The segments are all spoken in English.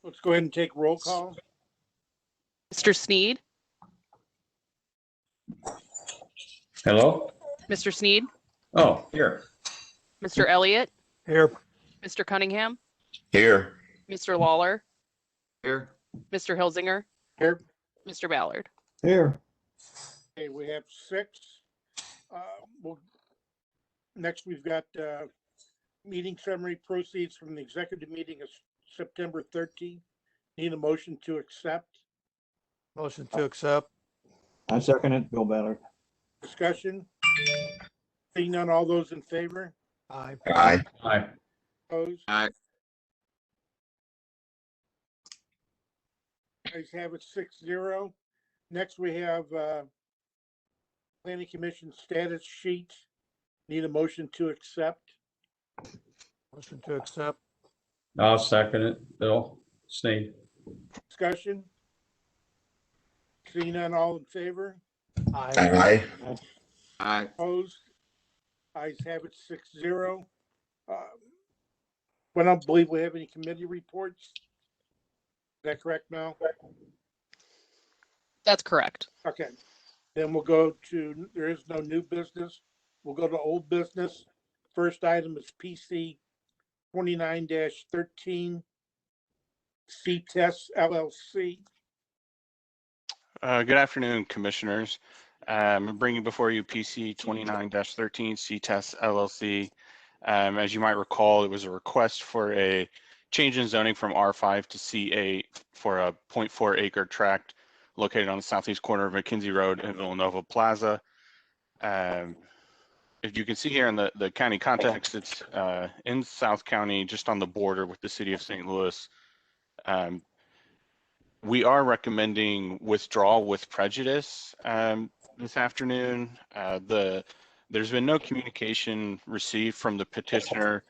Let's go ahead and take roll call. Mr. Sneed? Hello? Mr. Sneed? Oh, here. Mr. Elliott? Here. Mr. Cunningham? Here. Mr. Lawler? Here. Mr. Hilsinger? Here. Mr. Ballard? Here. Okay, we have 6. Next, we've got meeting summary proceeds from the executive meeting of September 13th. Need a motion to accept. Motion to accept. I second it, Bill Ballard. Discussion. Seeing none, all those in favor? Aye. Aye. Aye. Opposed? Aye. Guys have it 6-0. Next, we have Planning Commission status sheet. Need a motion to accept. Motion to accept. I'll second it, Bill Sneed. Discussion. Seeing none, all in favor? Aye. Aye. Aye. Opposed? Ayes have it 6-0. I don't believe we have any committee reports. Is that correct, Mel? That's correct. Okay. Then we'll go to, there is no new business. We'll go to old business. First item is PC 29-13, CTESS L.L.C. Good afternoon, commissioners. I'm bringing before you PC 29-13 CTESS LLC. As you might recall, it was a request for a change in zoning from R5 to C8 for a 0.4 acre tract located on the southeast corner of Mackenzie Road and Villanova Plaza. If you can see here in the county context, it's in South County, just on the border with the city of St. Louis. We are recommending withdrawal with prejudice this afternoon. There's been no communication received from the petitioner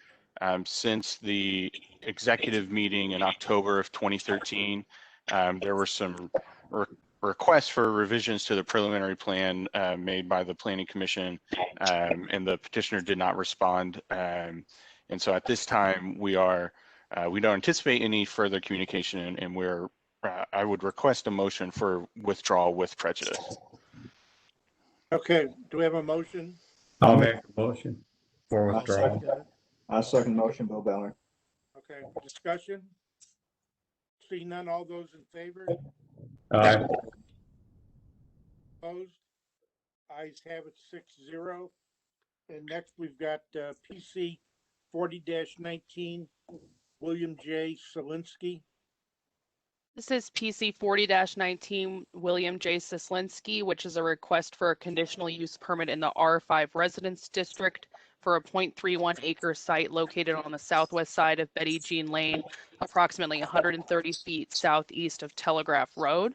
since the executive meeting in October of 2013. There were some requests for revisions to the preliminary plan made by the Planning Commission, and the petitioner did not respond. And so at this time, we don't anticipate any further communication, and I would request a motion for withdrawal with prejudice. Okay, do we have a motion? I'll make a motion for withdrawal. I second motion, Bill Ballard. Okay, discussion? Seeing none, all those in favor? Aye. Opposed? Ayes have it 6-0. And next we've got PC 40-19, William J. Cieslinski. This is PC 40-19 William J. Cieslinski, which is a request for a conditional use permit in the R5 Residence District for a 0.31 acre site located on the southwest side of Betty Jean Lane, approximately 130 feet southeast of Telegraph Road.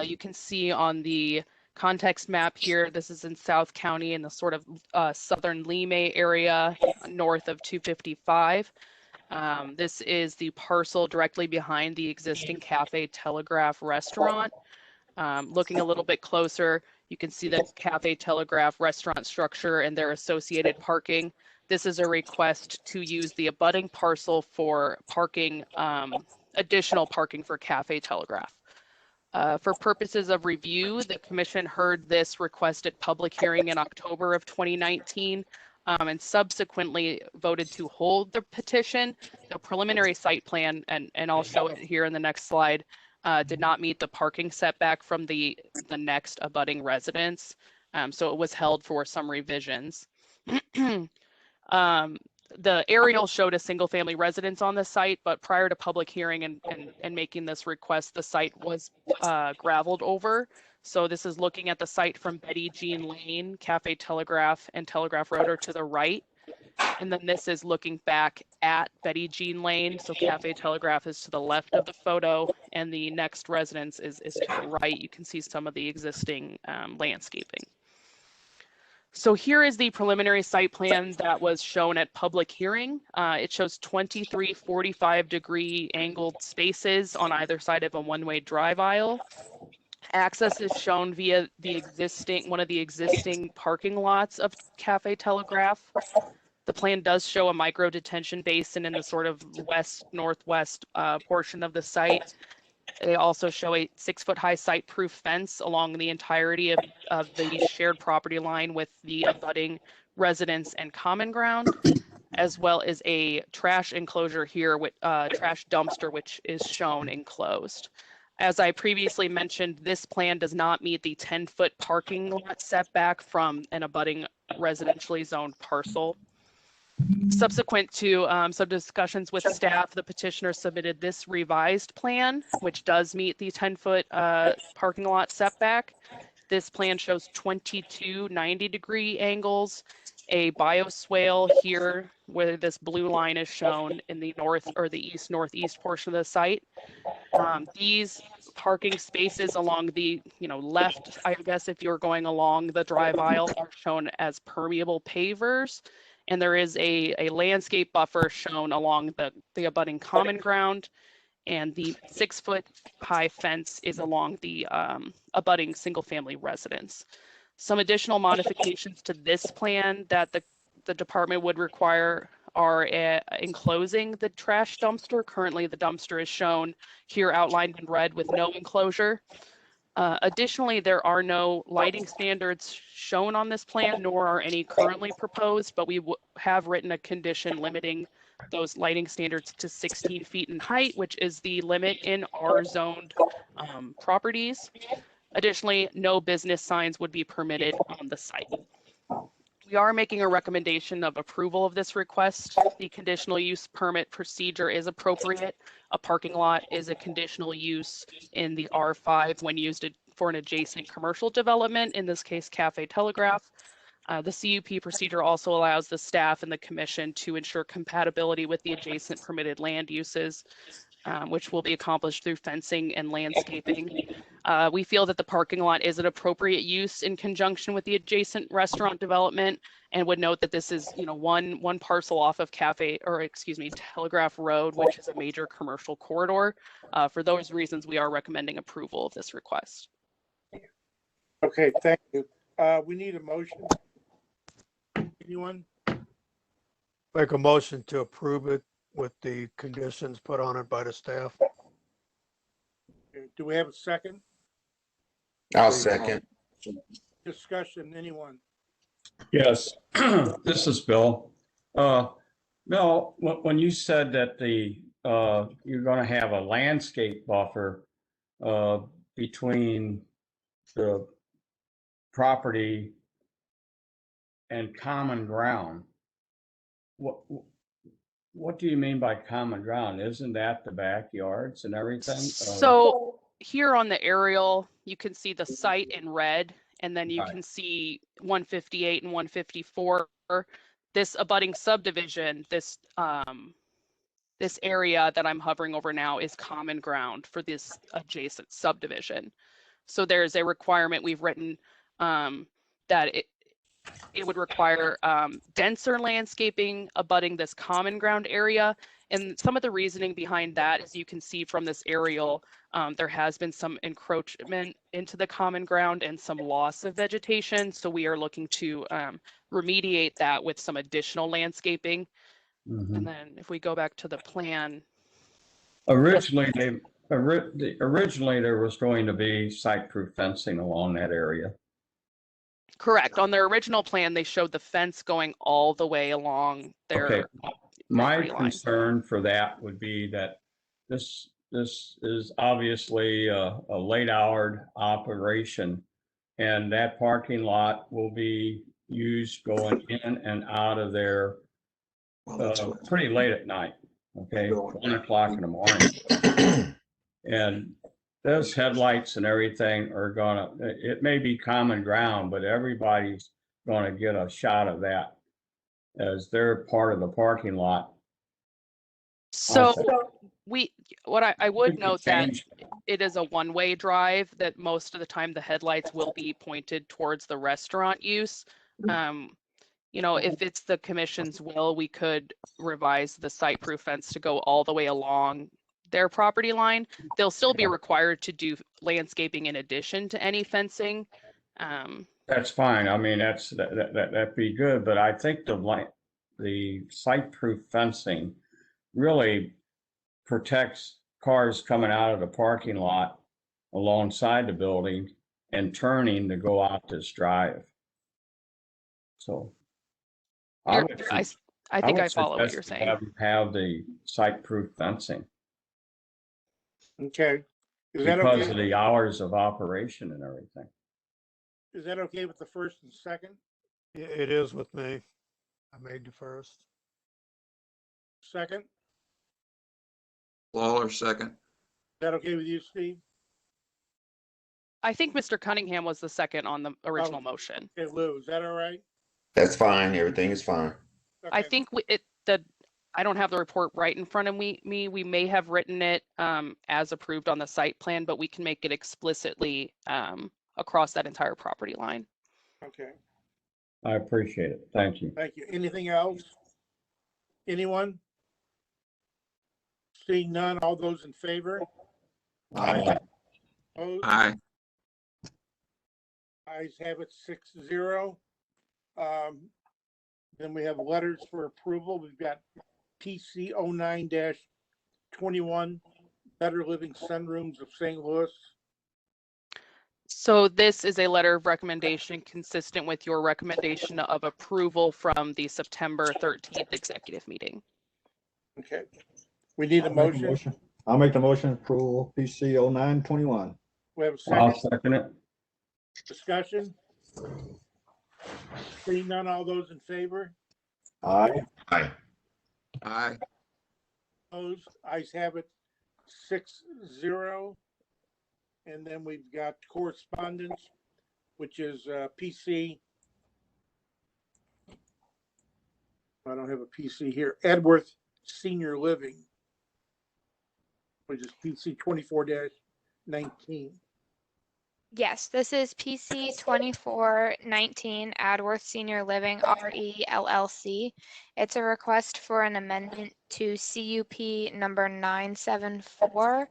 You can see on the context map here, this is in South County in the sort of southern Lemay area, north of 255. This is the parcel directly behind the existing Cafe Telegraph restaurant. Looking a little bit closer, you can see the Cafe Telegraph restaurant structure and their associated parking. This is a request to use the abutting parcel for parking, additional parking for Cafe Telegraph. For purposes of review, the commission heard this requested public hearing in October of 2019. And subsequently voted to hold the petition. The preliminary site plan, and I'll show it here in the next slide, did not meet the parking setback from the next abutting residence. So it was held for some revisions. The aerial showed a single family residence on the site, but prior to public hearing and making this request, the site was graveled over. So this is looking at the site from Betty Jean Lane, Cafe Telegraph, and Telegraph Road are to the right. And then this is looking back at Betty Jean Lane. So Cafe Telegraph is to the left of the photo, and the next residence is to the right. You can see some of the existing landscaping. So here is the preliminary site plan that was shown at public hearing. It shows 23 45-degree angled spaces on either side of a one-way drive aisle. Access is shown via one of the existing parking lots of Cafe Telegraph. The plan does show a micro detention basin in the sort of west-northwest portion of the site. They also show a 6-foot high site-proof fence along the entirety of the shared property line with the abutting residence and common ground, as well as a trash enclosure here with trash dumpster, which is shown enclosed. As I previously mentioned, this plan does not meet the 10-foot parking lot setback from an abutting residentially zoned parcel. Subsequent to some discussions with staff, the petitioner submitted this revised plan, which does meet the 10-foot parking lot setback. This plan shows 22 90-degree angles, a bioswale here where this blue line is shown in the north or the east-northeast portion of the site. These parking spaces along the left, I guess if you're going along the drive aisle, are shown as permeable pavers. And there is a landscape buffer shown along the abutting common ground, and the 6-foot high fence is along the abutting single-family residence. Some additional modifications to this plan that the department would require are enclosing the trash dumpster. Currently, the dumpster is shown here outlined in red with no enclosure. Additionally, there are no lighting standards shown on this plan, nor are any currently proposed, but we have written a condition limiting those lighting standards to 16 feet in height, which is the limit in R-zoned properties. Additionally, no business signs would be permitted on the site. We are making a recommendation of approval of this request. The conditional use permit procedure is appropriate. A parking lot is a conditional use in the R5 when used for an adjacent commercial development, in this case, Cafe Telegraph. The CUP procedure also allows the staff and the commission to ensure compatibility with the adjacent permitted land uses, which will be accomplished through fencing and landscaping. We feel that the parking lot is an appropriate use in conjunction with the adjacent restaurant development, and would note that this is, one parcel off of Telegraph Road, which is a major commercial corridor. For those reasons, we are recommending approval of this request. Okay, thank you. We need a motion. Anyone? Make a motion to approve it with the conditions put on it by the staff. Do we have a second? I'll second. Discussion, anyone? Yes, this is Bill. Bill, when you said that you're going to have a landscape buffer between the property and common ground, what do you mean by common ground? Isn't that the backyards and everything? So here on the aerial, you can see the site in red, and then you can see 158 and 154. This abutting subdivision, this area that I'm hovering over now is common ground for this adjacent subdivision. So there's a requirement we've written that it would require denser landscaping abutting this common ground area. And some of the reasoning behind that, as you can see from this aerial, there has been some encroachment into the common ground and some loss of vegetation. So we are looking to remediate that with some additional landscaping. And then if we go back to the plan. Originally, there was going to be site-proof fencing along that area. Correct. On their original plan, they showed the fence going all the way along their Okay. My property line. concern for that would be that this is obviously a late-hour operation, and that parking lot will be used going in and out of there pretty late at night. Okay, 1 o'clock in the morning, and those headlights and everything are it may be common ground, but everybody's gonna get a shot of that as they're part of the parking lot. So I would note that it is a one-way drive, that most of the time the headlights will be pointed towards the restaurant use. If it's the commission's will, we could revise the site-proof fence to go all the way along their property line. They'll still be required to do landscaping in addition to any fencing. That's fine. I mean, that'd be good, but I think the site-proof fencing really protects cars coming out of the parking lot alongside the building and turning to go out this drive. So I would, I think I follow what suggest you're to saying. have the site-proof fencing Okay. Is that because okay? of the hours of operation and everything. Is that okay with the first and second? It is with me. I made the first. Second? Is Lawler, second. that okay with you, Steve? I think Mr. Cunningham was the second on the original motion. Okay, Lou, is that all right? That's fine. Everything is fine. I Okay. think I don't have the report right in front of me. We may have written it as approved on the site plan, but we can make it explicitly across that entire property line. Okay, I appreciate it. Thank you. thank you. Anything else? Anyone? Seeing none, all those in favor? Aye. Opposed? Aye. Ayes have it 6-0. Then we have letters for approval. We've got PC 09-21, Better Living Sunrooms of St. Louis. So this is a letter of recommendation consistent with your recommendation of approval from the September 13th executive meeting. Okay, we need a motion. I'll make the motion approval PC 09-21. We have a I'll second. second it. Discussion? Seeing none, all those in favor? Aye. Aye. Aye. Opposed? Ayes have it 6-0. And then we've got correspondence, which is PC. I don't have a PC here. Edworth Senior Living, which is PC 24-19. Yes, this is PC 2419 Adworth Senior Living RE LLC. It's a request for an amendment to CUP number 974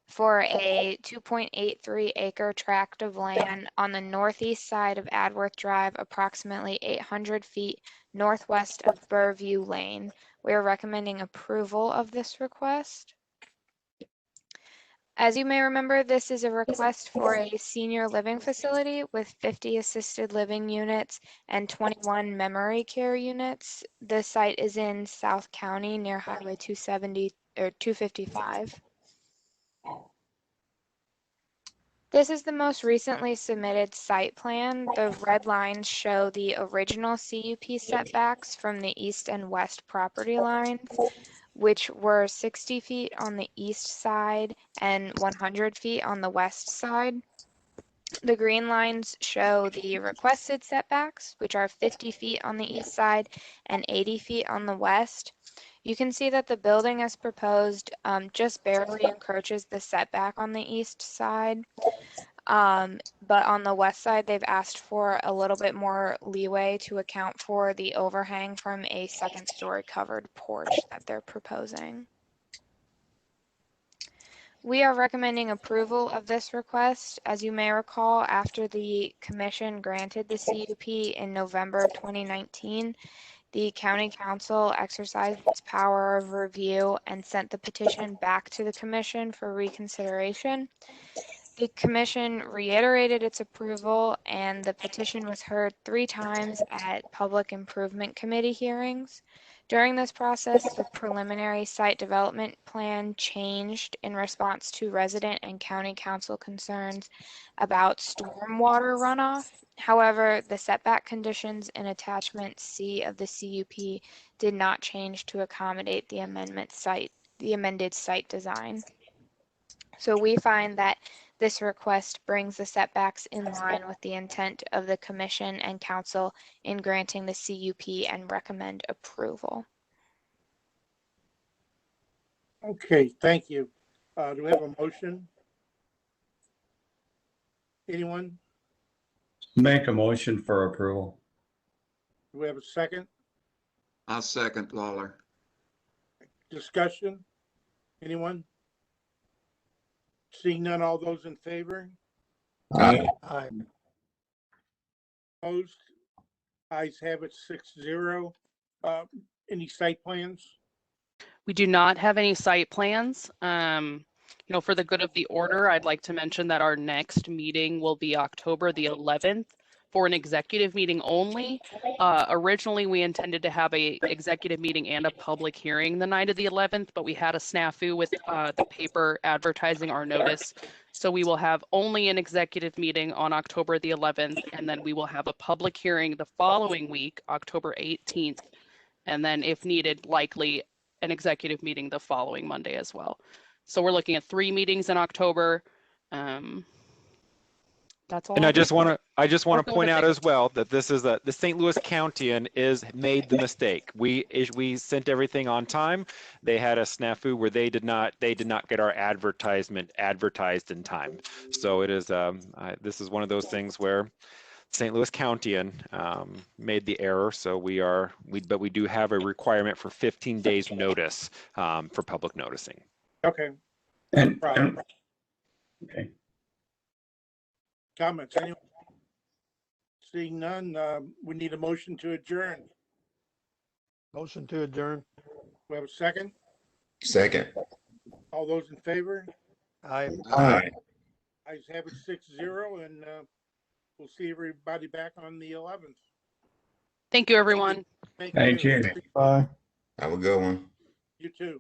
for a 2.83 acre tract of land on the northeast side of Adworth Drive, approximately 800 feet northwest of Burview Lane. We are recommending approval of this request. As you may remember, this is a request for a senior living facility with 50 assisted living units and 21 memory care units. The site is in South County near Highway 270 or 255. This is the most recently submitted site plan. The red lines show the original CUP setbacks from the east and west property lines, which were 60 feet on the east side and 100 feet on the west side. The green lines show the requested setbacks, which are 50 feet on the east side and 80 feet on the west. You can see that the building as proposed just barely encroaches the setback on the east side. But on the west side, they've asked for a little bit more leeway to account for the overhang from a second-story covered porch that they're proposing. We are recommending approval of this request. As you may recall, after the commission granted the CUP in November 2019, the county council exercised its power of review and sent the petition back to the commission for reconsideration. The commission reiterated its approval, and the petition was heard 3 times at Public Improvement Committee hearings. During this process, the preliminary site development plan changed in response to resident and county council concerns about stormwater runoff. However, the setback conditions in attachment C of the CUP did not change to accommodate the amended site design. So we find that this request brings the setbacks in line with the intent of the commission and council in granting the CUP and recommend approval. Okay, thank you. Do we have a motion? Anyone? Make a motion for approval. Do we have a second? I'll second Lawler. Discussion? Anyone? Seeing none, all those in favor? Aye. Opposed? Ayes have it 6-0. Any site plans? We do not have any site plans. For the good of the order, I'd like to mention that our next meeting will be October the 11th for an executive meeting only. Originally, we intended to have a executive meeting and a public hearing the night of the 11th, but we had a snafu with the paper advertising our notice. So we will have only an executive meeting on October the 11th, and then we will have a public hearing the following week, October 18th. And then if needed, likely an executive meeting the following Monday as well. So we're looking at 3 meetings in October. That's all. And I just want to Go point ahead, out Nick. as well that this is the St. Louis Countian is made the mistake. We sent everything on time. They had a snafu where they did not get our advertisement advertised in time. So it is this is one of those things where St. Louis Countian made the error. So but we do have a requirement for 15 days notice for public noticing. Okay, And, problem. okay. Comments? Anyone? Seeing none, we need a motion to adjourn. Motion to adjourn. We have a second? Second. All those in favor? Aye. Aye. Ayes have it 6-0, and we'll see everybody back on the 11th. Thank you, everyone. Thank you. Bye. Have a good one. You too.